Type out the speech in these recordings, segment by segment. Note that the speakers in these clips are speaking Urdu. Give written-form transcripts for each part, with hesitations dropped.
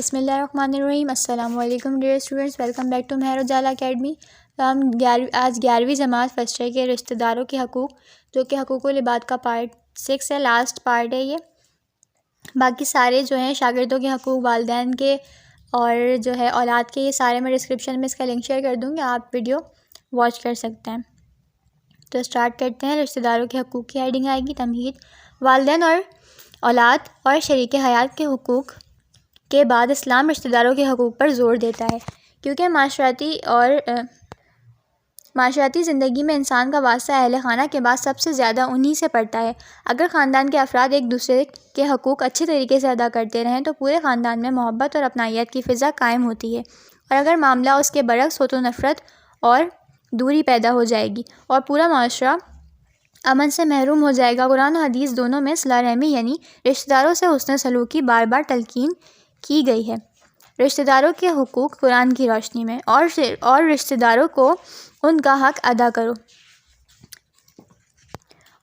بسم اللہ الرحمن الرحیم۔ السلام علیکم dear students, welcome back to Mehr Ujala academy. ہم آج 11ویں جماعت فرسٹ ایئر کے رشتہ داروں کے حقوق، جو کہ حقوق العباد کا پارٹ 6 ہے، لاسٹ پارٹ ہے یہ۔ باقی سارے جو ہیں شاگردوں کے حقوق، والدین کے اور جو ہے اولاد کے، یہ سارے میں ڈسکرپشن میں اس کا لنک شیئر کر دوں گی، آپ ویڈیو واچ کر سکتے ہیں۔ تو اسٹارٹ کرتے ہیں۔ رشتہ داروں کے حقوق کی ہیڈنگ آئے گی تمہید۔ والدین اور اولاد اور شریک حیات کے حقوق کے بعد اسلام رشتہ داروں کے حقوق پر زور دیتا ہے، کیونکہ معاشرتی زندگی میں انسان کا واسطہ اہل خانہ کے بعد سب سے زیادہ انہی سے پڑتا ہے۔ اگر خاندان کے افراد ایک دوسرے کے حقوق اچھے طریقے سے ادا کرتے رہیں تو پورے خاندان میں محبت اور اپنائیت کی فضا قائم ہوتی ہے، اور اگر معاملہ اس کے برعکس ہو تو نفرت اور دوری پیدا ہو جائے گی اور پورا معاشرہ امن سے محروم ہو جائے گا۔ قرآن و حدیث دونوں میں صلہ رحمی یعنی رشتہ داروں سے حسن سلوک کی بار بار تلقین کی گئی ہے۔ رشتہ داروں کے حقوق قرآن کی روشنی میں، اور رشتہ داروں کو ان کا حق ادا کرو،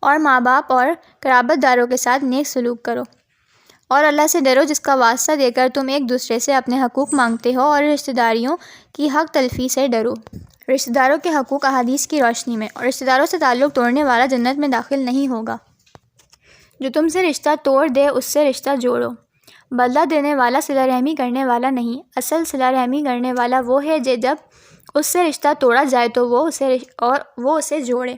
اور ماں باپ اور قرابت داروں کے ساتھ نیک سلوک کرو، اور اللہ سے ڈرو جس کا واسطہ دے کر تم ایک دوسرے سے اپنے حقوق مانگتے ہو، اور رشتہ داریوں کی حق تلفی سے ڈرو۔ رشتہ داروں کے حقوق احادیث کی روشنی میں، اور رشتہ داروں سے تعلق توڑنے والا جنت میں داخل نہیں ہوگا۔ جو تم سے رشتہ توڑ دے اس سے رشتہ جوڑو۔ بدلہ دینے والا صلہ رحمی کرنے والا نہیں، اصل صلہ رحمی کرنے والا وہ ہے جب اس سے رشتہ توڑا جائے تو وہ اسے جوڑے۔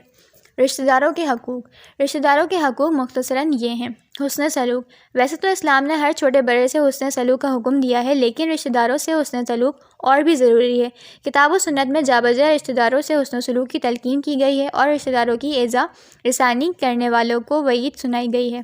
رشتہ داروں کے حقوق۔ رشتہ داروں کے حقوق مختصراً یہ ہیں۔ حسن سلوک۔ ویسے تو اسلام نے ہر چھوٹے بڑے سے حسن سلوک کا حکم دیا ہے، لیکن رشتہ داروں سے حسن سلوک اور بھی ضروری ہے۔ کتاب و سنت میں جا بجا رشتہ داروں سے حسن سلوک کی تلقین کی گئی ہے، اور رشتہ داروں کی ایذا رسانی کرنے والوں کو وعید سنائی گئی ہے۔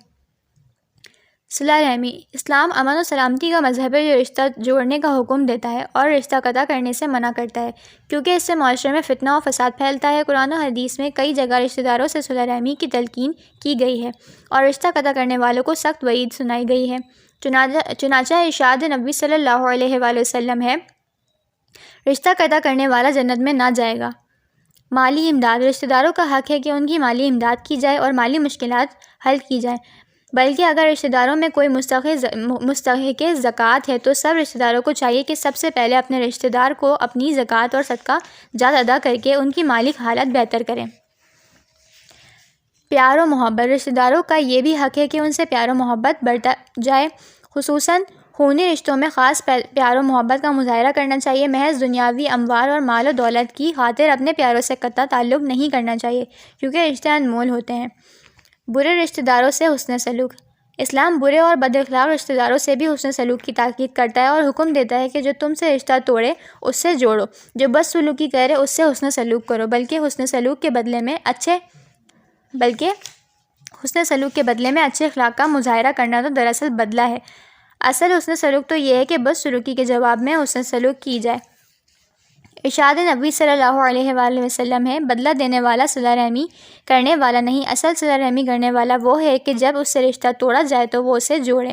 صلہ رحمی۔ اسلام امن و سلامتی کا مذہب ہے جو رشتہ جوڑنے کا حکم دیتا ہے اور رشتہ قطع کرنے سے منع کرتا ہے، کیونکہ اس سے معاشرے میں فتنہ و فساد پھیلتا ہے۔ قرآن و حدیث میں کئی جگہ رشتہ داروں سے صلہ رحمی کی تلقین کی گئی ہے اور رشتہ قطع کرنے والوں کو سخت وعید سنائی گئی ہے۔ چنانچہ ارشاد نبی صلی اللہ علیہ وآلہ وسلم ہے، رشتہ قطع کرنے والا جنت میں نہ جائے گا۔ مالی امداد۔ رشتہ داروں کا حق ہے کہ ان کی مالی امداد کی جائے اور مالی مشکلات حل کی جائیں، بلکہ اگر رشتہ داروں میں کوئی مستحق زکوٰۃ ہے تو سب رشتہ داروں کو چاہیے کہ سب سے پہلے اپنے رشتہ دار کو اپنی زکوٰۃ اور صدقہ جات ادا کر کے ان کی مالی حالت بہتر کریں۔ پیار و محبت۔ رشتہ داروں کا یہ بھی حق ہے کہ ان سے پیار و محبت برتا جائے، خصوصاً خونی رشتوں میں خاص پیار و محبت کا مظاہرہ کرنا چاہیے۔ محض دنیاوی اموال اور مال و دولت کی خاطر اپنے پیاروں سے قطع تعلق نہیں کرنا چاہیے، کیونکہ رشتے انمول ہوتے ہیں۔ برے رشتہ داروں سے حسن سلوک۔ اسلام برے اور بد اخلاق رشتہ داروں سے بھی حسن سلوک کی تاکید کرتا ہے اور حکم دیتا ہے کہ جو تم سے رشتہ توڑے اس سے جوڑو، جو بد سلوکی کرے اس سے حسن سلوک کرو، بلکہ حسن سلوک کے بدلے میں اچھے اخلاق کا مظاہرہ کرنا تو دراصل بدلہ ہے۔ اصل حسن سلوک تو یہ ہے کہ بد سلوکی کے جواب میں حسن سلوک کی جائے۔ ارشاد نبی صلی اللہ علیہ وآلہ وسلم ہے، بدلہ دینے والا صلہ رحمی کرنے والا نہیں، اصل صلہ رحمی کرنے والا وہ ہے کہ جب اس سے رشتہ توڑا جائے تو وہ اسے جوڑے۔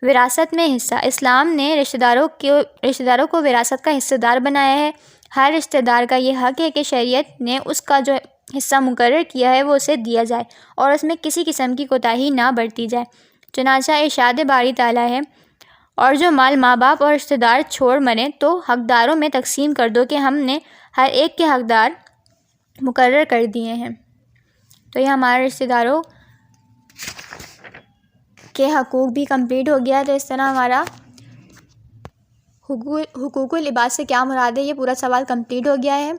وراثت میں حصہ۔ اسلام نے رشتہ داروں کو وراثت کا حصہ دار بنایا ہے۔ ہر رشتہ دار کا یہ حق ہے کہ شریعت نے اس کا جو حصہ مقرر کیا ہے وہ اسے دیا جائے اور اس میں کسی قسم کی کوتاہی نہ برتی جائے۔ چنانچہ ارشاد باری تعالیٰ ہے، اور جو مال ماں باپ اور رشتہ دار چھوڑ مریں تو حقداروں میں تقسیم کر دو کہ ہم نے ہر ایک کے حقدار مقرر کر دیے ہیں۔ تو یہ ہمارے رشتہ داروں کے حقوق بھی کمپلیٹ ہو گیا۔ تو اس طرح ہمارا حقوق العباد سے کیا مراد ہے، یہ پورا سوال کمپلیٹ ہو گیا ہے۔